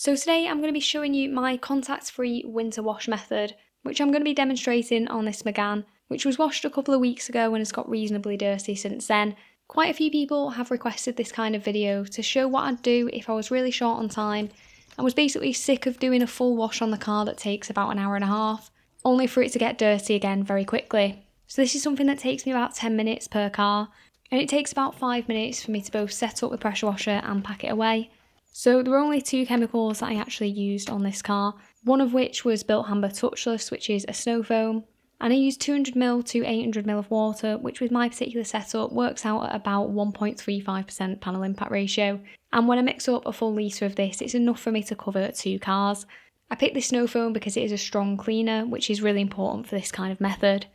So today I'm going to be showing you my contact-free winter wash method, which I'm going to be demonstrating on this McGann, which was washed a couple of weeks ago and has got reasonably dirty since then. Quite a few people have requested this kind of video to show what I'd do if I was really short on time and was basically sick of doing a full wash on the car that takes about an hour and a half, only for it to get dirty again very quickly. So this is something that takes me about 10 minutes per car, and it takes about 5 minutes for me to both set up the pressure washer and pack it away. So there were only 2 chemicals that I actually used on this car, one of which was Built Amber Touchless, which is a snow foam, and I used 200ml to 800ml of water, which with my particular setup works out at about 1.35% panel impact ratio, and when I mix up a full litre of this, it's enough for me to cover 2 cars. I picked this snow foam because it is a strong cleaner, which is really important for this kind of method.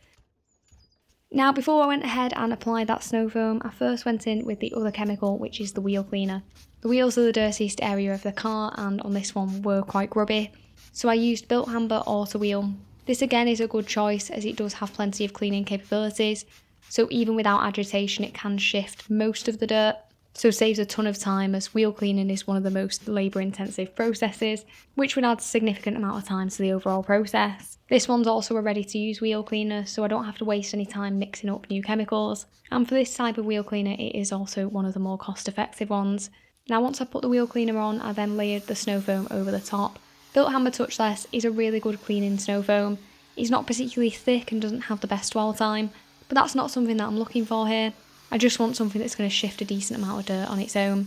Now, before I went ahead and applied that snow foam, I first went in with the other chemical, which is the wheel cleaner. The wheels are the dirtiest area of the car, and on this one were quite grubby, so I used Built Amber Auto Wheel. This again is a good choice as it does have plenty of cleaning capabilities, so even without agitation it can shift most of the dirt, so saves a ton of time as wheel cleaning is one of the most labour intensive processes, which would add a significant amount of time to the overall process. This one's also a ready to use wheel cleaner, so I don't have to waste any time mixing up new chemicals, and for this type of wheel cleaner it is also one of the more cost effective ones. Now once I put the wheel cleaner on, I then layered the snow foam over the top. Built Amber Touchless is a really good cleaning snow foam. It's not particularly thick and doesn't have the best dwell time, but that's not something that I'm looking for here. I just want something that's going to shift a decent amount of dirt on its own.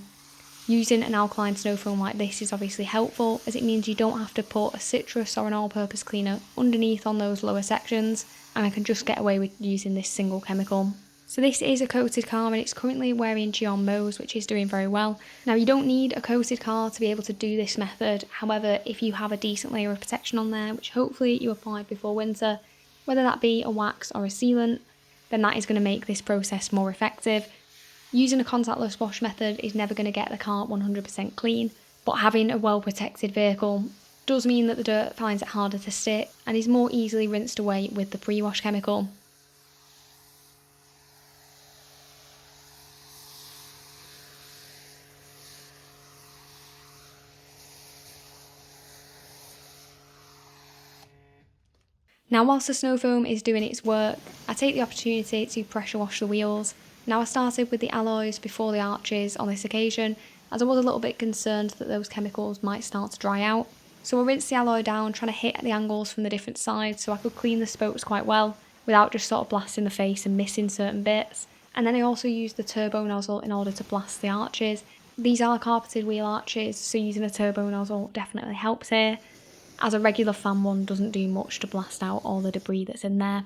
Using an alkaline snow foam like this is obviously helpful, as it means you don't have to put a citrus or an all-purpose cleaner underneath on those lower sections, and I can just get away with using this single chemical. So this is a coated car and it's currently wearing Gion Mose, which is doing very well. Now you don't need a coated car to be able to do this method, however if you have a decent layer of protection on there, which hopefully you applied before winter, whether that be a wax or a sealant, then that is going to make this process more effective. Using a contactless wash method is never going to get the car 100% clean, but having a well protected vehicle does mean that the dirt finds it harder to stick and is more easily rinsed away with the pre-wash chemical. Now whilst the snow foam is doing its work, I take the opportunity to pressure wash the wheels. Now I started with the alloys before the arches on this occasion, as I was a little bit concerned that those chemicals might start to dry out. So I rinsed the alloy down, trying to hit the angles from the different sides so I could clean the spokes quite well, without just sort of blasting the face and missing certain bits. And then I also used the turbo nozzle in order to blast the arches. These are carpeted wheel arches, so using a turbo nozzle definitely helps here, as a regular fan one doesn't do much to blast out all the debris that's in there.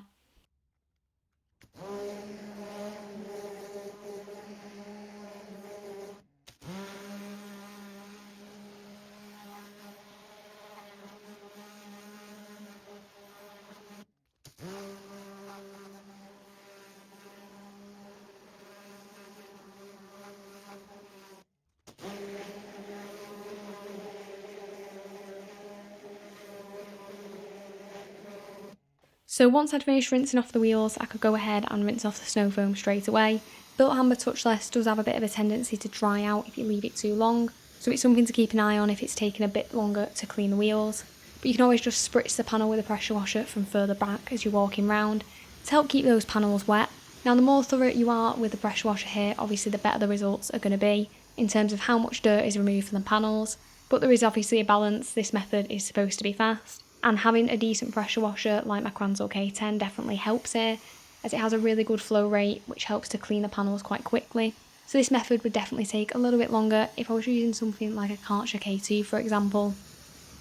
So once I'd finished rinsing off the wheels, I could go ahead and rinse off the snow foam straight away. Built Amber Touchless does have a bit of a tendency to dry out if you leave it too long, so it's something to keep an eye on if it's taking a bit longer to clean the wheels. But you can always just spritz the panel with a pressure washer from further back as you're walking round to help keep those panels wet. Now the more thorough you are with the pressure washer here, obviously the better the results are going to be in terms of how much dirt is removed from the panels, but there is obviously a balance. This method is supposed to be fast, and having a decent pressure washer like my Quanzel K10 definitely helps here, as it has a really good flow rate which helps to clean the panels quite quickly. So this method would definitely take a little bit longer if I was using something like a ACHQ K2 for example.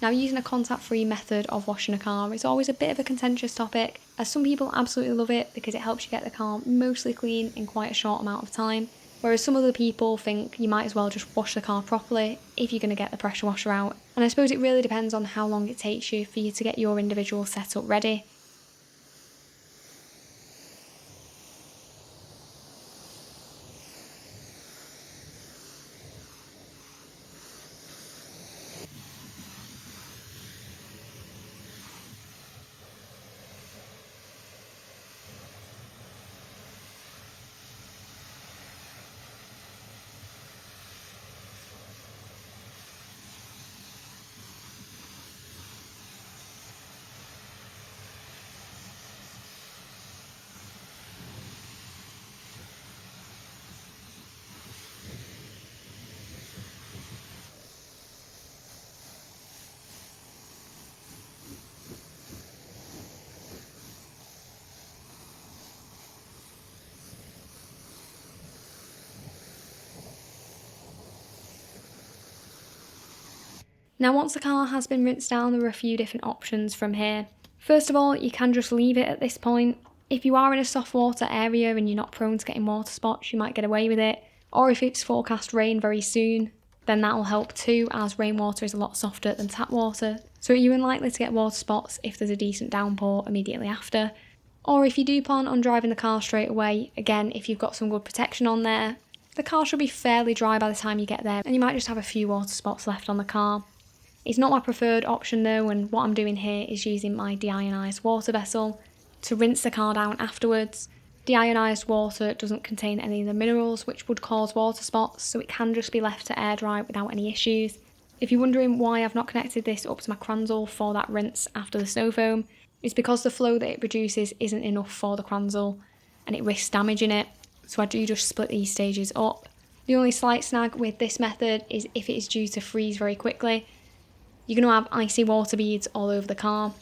Now using a contact-free method of washing a car is always a bit of a contentious topic, as some people absolutely love it because it helps you get the car mostly clean in quite a short amount of time, whereas some other people think you might as well just wash the car properly if you're going to get the pressure washer out. And I suppose it really depends on how long it takes you for you to get your individual setup ready. Now once the car has been rinsed down, there are a few different options from here. First of all, you can just leave it at this point. If you are in a soft water area and you're not prone to getting water spots, you might get away with it. Or if it's forecast rain very soon, then that will help too, as rainwater is a lot softer than tap water, so you're unlikely to get water spots if there's a decent downpour immediately after. Or if you do plan on driving the car straight away, again, if you've got some good protection on there, the car should be fairly dry by the time you get there, and you might just have a few water spots left on the car. It's not my preferred option though, and what I'm doing here is using my deionised water vessel to rinse the car down afterwards. Deionised water doesn't contain any of the minerals which would cause water spots, so it can just be left to air dry without any issues. If you're wondering why I've not connected this up to my Kranzel for that rinse after the snow foam, it's because the flow that it produces isn't enough for the Kranzel and it risks damaging it, so I do just split these stages up. The only slight snag with this method is if it is due to freeze very quickly, you're going to have icy water beads all over the car,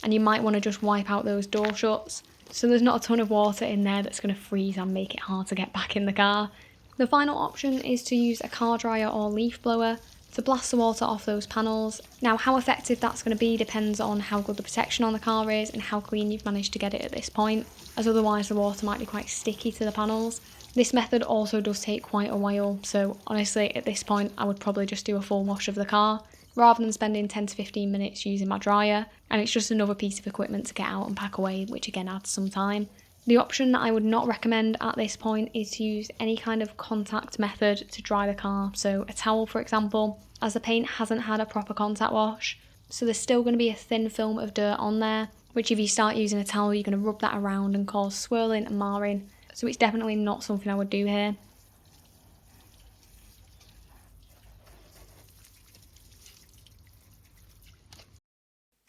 and you might want to just wipe out those door shuts, so there's not a ton of water in there that's going to freeze and make it hard to get back in the car. The final option is to use a car dryer or leaf blower to blast the water off those panels. Now how effective that's going to be depends on how good the protection on the car is and how clean you've managed to get it at this point, as otherwise the water might be quite sticky to the panels. This method also does take quite a while, so honestly at this point I would probably just do a full wash of the car rather than spending 10 to 15 minutes using my dryer, and it's just another piece of equipment to get out and pack away, which again adds some time. The option that I would not recommend at this point is to use any kind of contact method to dry the car, so a towel for example, as the paint hasn't had a proper contact wash, so there's still going to be a thin film of dirt on there, which if you start using a towel you're going to rub that around and cause swirling and marring, so it's definitely not something I would do here.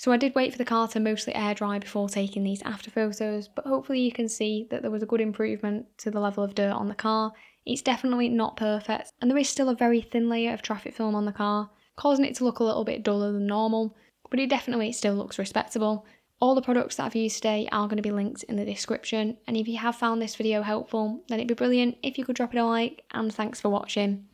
So I did wait for the car to mostly air dry before taking these after photos, but hopefully you can see that there was a good improvement to the level of dirt on the car. It's definitely not perfect, and there is still a very thin layer of traffic film on the car, causing it to look a little bit duller than normal, but it definitely still looks respectable. All the products that I've used today are going to be linked in the description, and if you have found this video helpful, then it'd be brilliant if you could drop it a like, and thanks for watching.